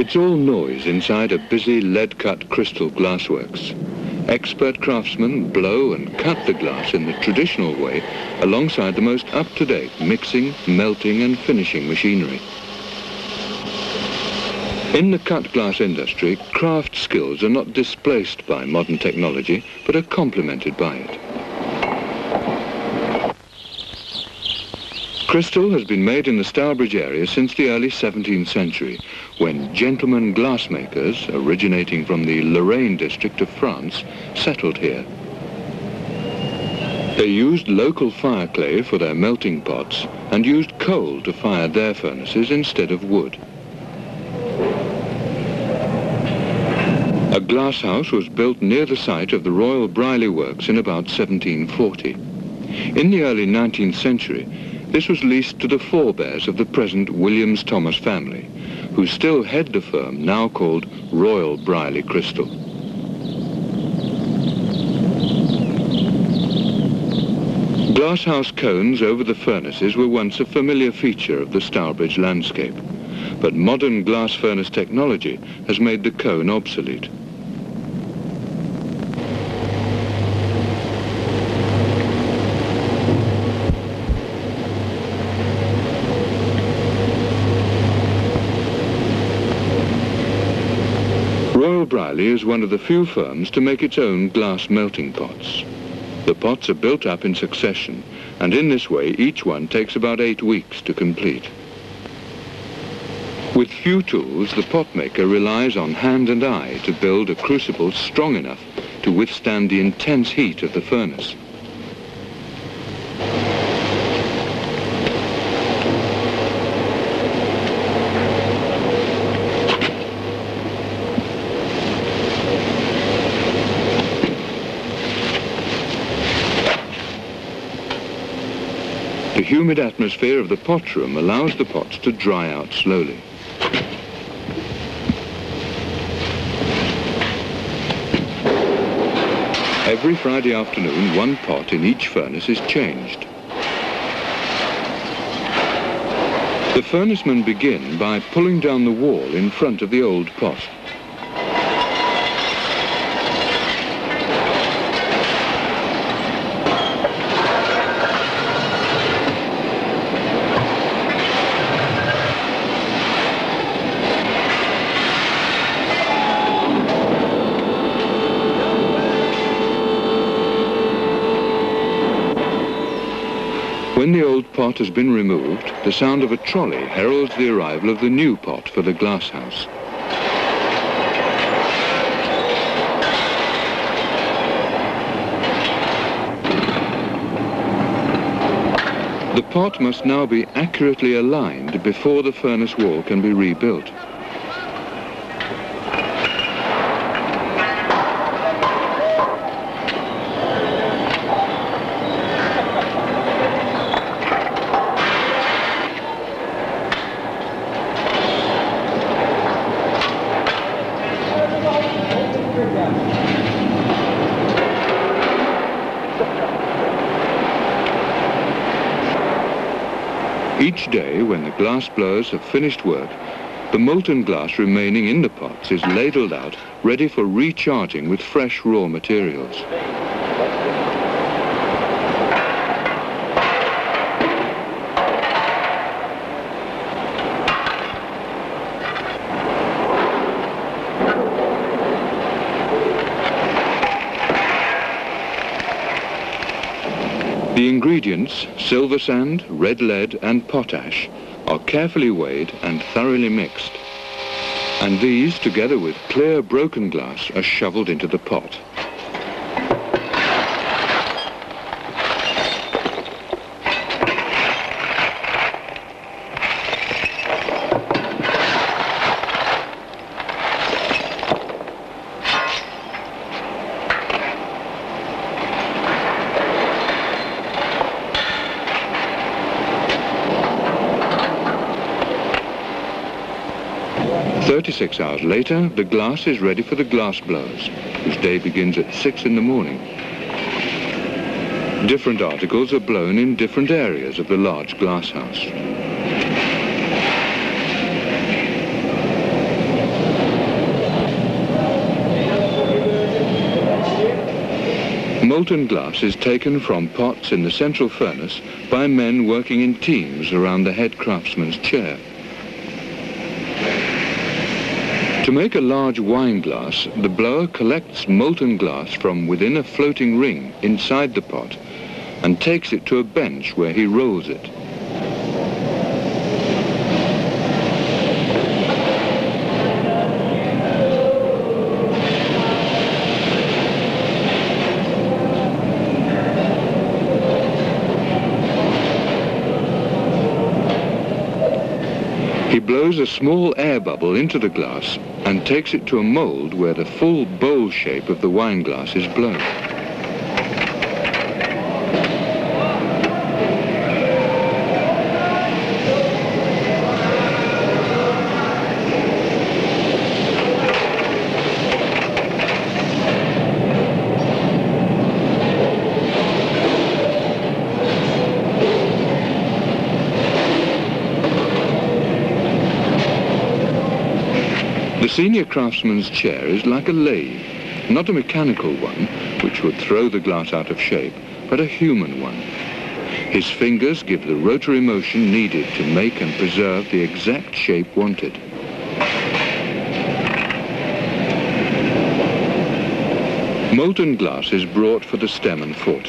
It's all noise inside a busy lead-cut crystal glassworks. Expert craftsmen blow and cut the glass in the traditional way alongside the most up-to-date mixing, melting and finishing machinery. In the cut glass industry, craft skills are not displaced by modern technology, but are complemented by it. Crystal has been made in the Stourbridge area since the early 17th century, when gentlemen glassmakers, originating from the Lorraine district of France, settled here. They used local fire clay for their melting pots and used coal to fire their furnaces instead of wood. A glass house was built near the site of the Royal Briley Works in about 1740. In the early 19th century, this was leased to the forebears of the present Williams Thomas family, who still head the firm now called Royal Briley Crystal. Glasshouse cones over the furnaces were once a familiar feature of the Stourbridge landscape, but modern glass furnace technology has made the cone obsolete. Royal Briley is one of the few firms to make its own glass melting pots. The pots are built up in succession, and in this way each one takes about 8 weeks to complete. With few tools, the pot maker relies on hand and eye to build a crucible strong enough to withstand the intense heat of the furnace. The humid atmosphere of the pot room allows the pots to dry out slowly. Every Friday afternoon, one pot in each furnace is changed. The furnacemen begin by pulling down the wall in front of the old pot. When the old pot has been removed, the sound of a trolley heralds the arrival of the new pot for the glass house. The pot must now be accurately aligned before the furnace wall can be rebuilt. Each day, when the glass blowers have finished work, the molten glass remaining in the pots is ladled out, ready for recharging with fresh raw materials. The ingredients, silver sand, red lead and potash, are carefully weighed and thoroughly mixed. And these, together with clear broken glass, are shoveled into the pot. "36 hours later, the glass is ready for the glass blowers, whose day begins at 6 in the morning. Different articles are blown in different areas of the large glass house. molten glass is taken from pots in the central furnace by men working in teams around the head craftsman's chair. To make a large wine glass, the blower collects molten glass from within a floating ring inside the pot and takes it to a bench where he rolls it. He blows a small air bubble into the glass and takes it to a mold where the full bowl shape of the wine glass is blown. The senior craftsman's chair is like a lathe, not a mechanical one, which would throw the glass out of shape, but a human one. His fingers give the rotary motion needed to make and preserve the exact shape wanted. Molten glass is brought for the stem and foot.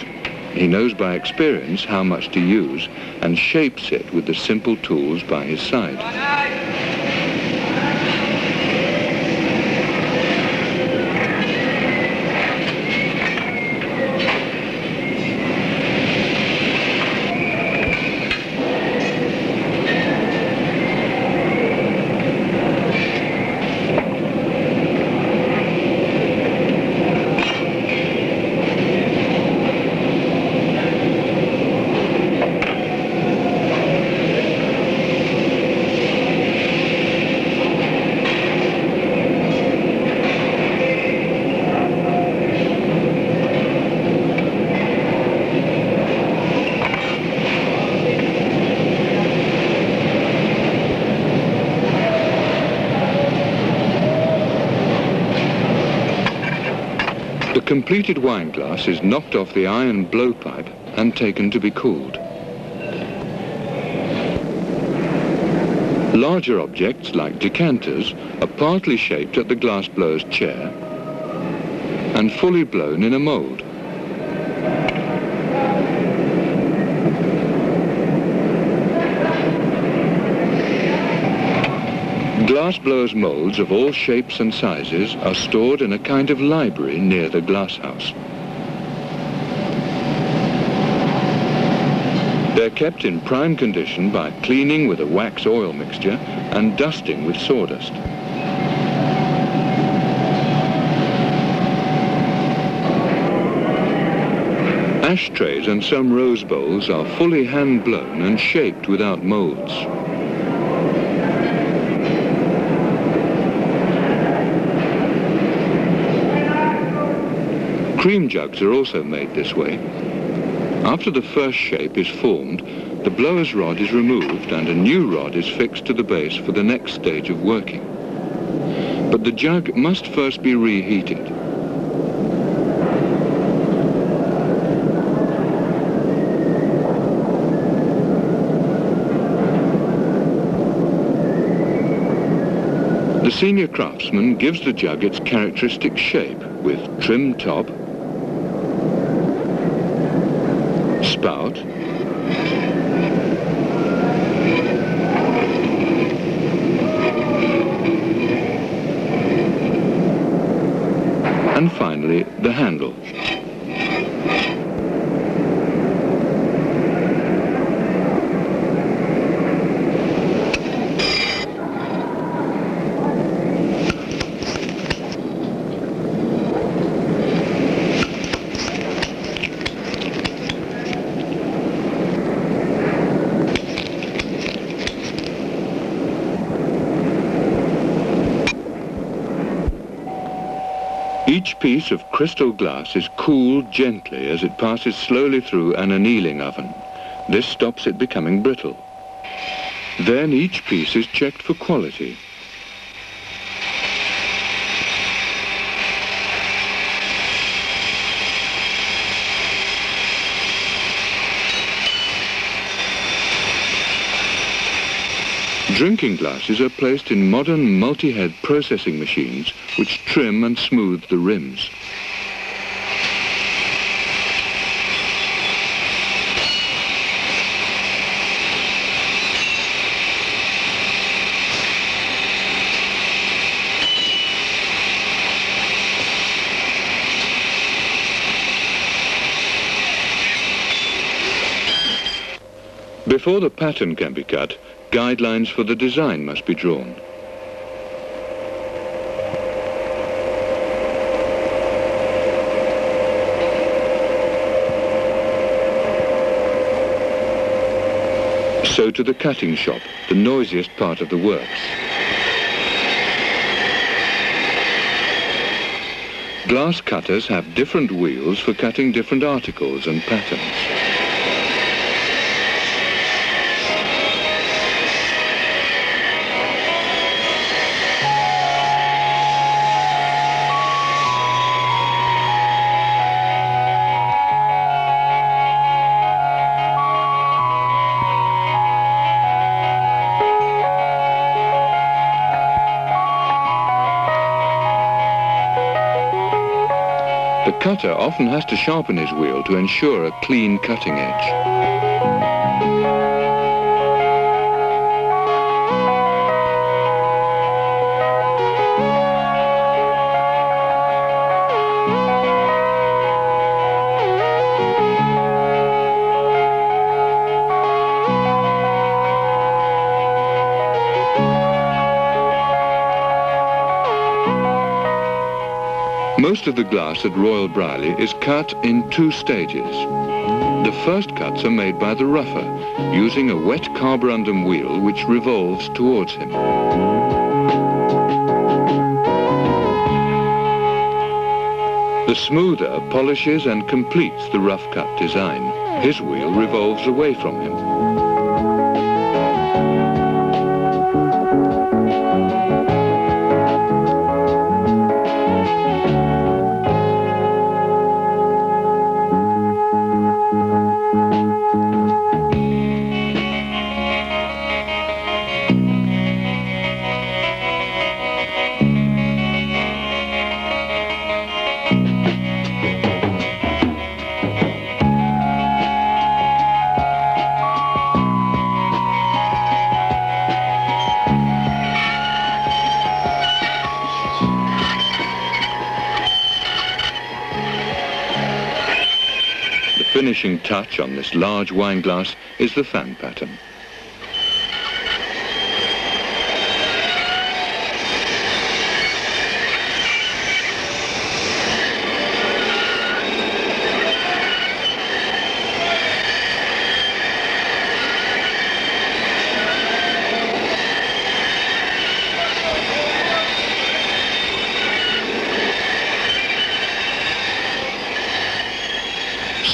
He knows by experience how much to use and shapes it with the simple tools by his side. The completed wine glass is knocked off the iron blowpipe and taken to be cooled. Larger objects, like decanters, are partly shaped at the glass blower's chair and fully blown in a mould. Glass blowers' moulds of all shapes and sizes are stored in a kind of library near the glasshouse. They're kept in prime condition by cleaning with a wax oil mixture and dusting with sawdust. Ashtrays and some rose bowls are fully hand-blown and shaped without moulds. Cream jugs are also made this way. After the first shape is formed, the blower's rod is removed and a new rod is fixed to the base for the next stage of working. But the jug must first be reheated. The senior craftsman gives the jug its characteristic shape with trim top, spout, and finally the handle. Each piece of crystal glass is cooled gently as it passes slowly through an annealing oven. This stops it becoming brittle. Then each piece is checked for quality. Drinking glasses are placed in modern multi-head processing machines which trim and smooth the rims. Before the pattern can be cut, guidelines for the design must be drawn. So to the cutting shop, the noisiest part of the works. Glass cutters have different wheels for cutting different articles and patterns. The cutter often has to sharpen his wheel to ensure a clean cutting edge. Most of the glass at Royal Brierley is cut in two stages. The first cuts are made by the rougher, using a wet carborundum wheel which revolves towards him. The smoother polishes and completes the rough cut design. His wheel revolves away from him. The finishing touch on this large wine glass is the fan pattern.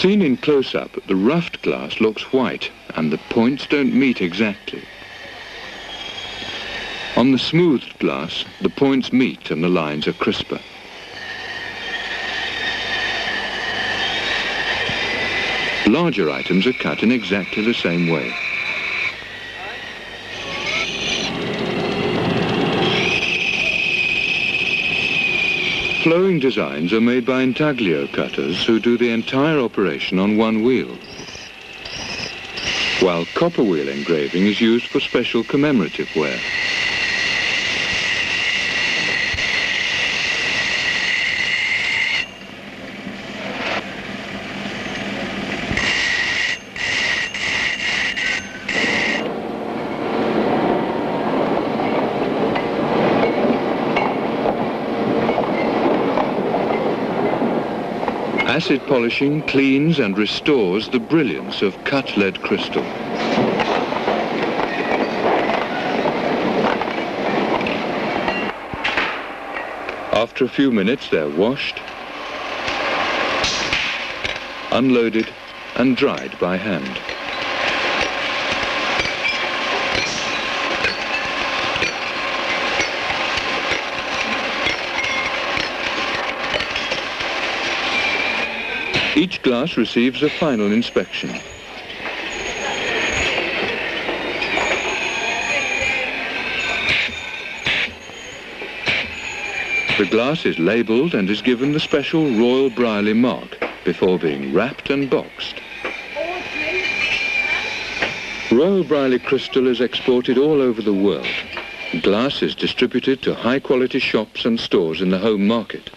Seen in close-up, the roughed glass looks white and the points don't meet exactly. On the smoothed glass, the points meet and the lines are crisper. Larger items are cut in exactly the same way. Flowing designs are made by intaglio cutters who do the entire operation on one wheel, while copper wheel engraving is used for special commemorative wear. Acid polishing cleans and restores the brilliance of cut lead crystal. After a few minutes, they're washed, unloaded and dried by hand. Each glass receives a final inspection. The glass is labelled and is given the special Royal Brierley mark before being wrapped and boxed. Royal Brierley crystal is exported all over the world. Glass is distributed to high-quality shops and stores in the home market.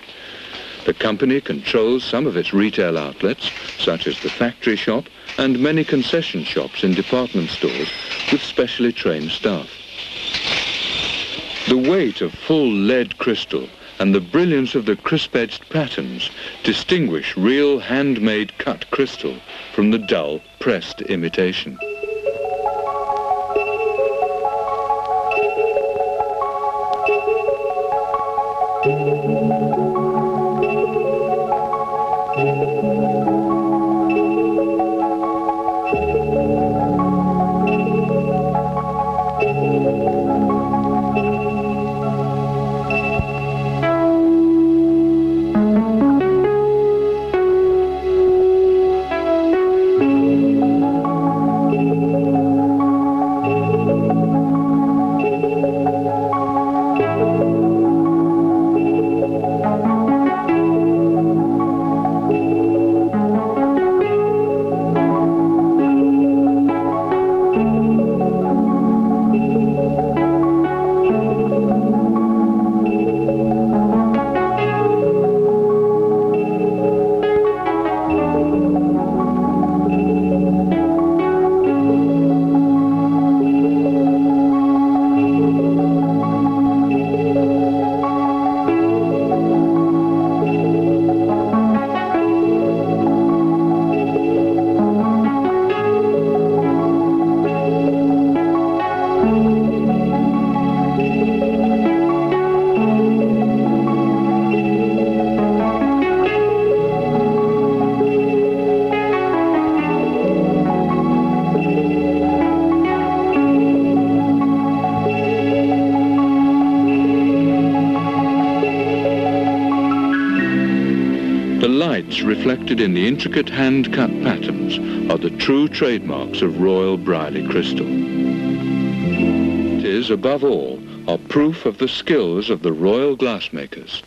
The company controls some of its retail outlets, such as the factory shop and many concession shops in department stores with specially trained staff. The weight of full lead crystal and the brilliance of the crisp-edged patterns distinguish real handmade cut crystal from the dull pressed imitation. The lights reflected in the intricate hand-cut patterns are the true trademarks of Royal Brierley crystal. It is, above all, a proof of the skills of the royal glassmakers.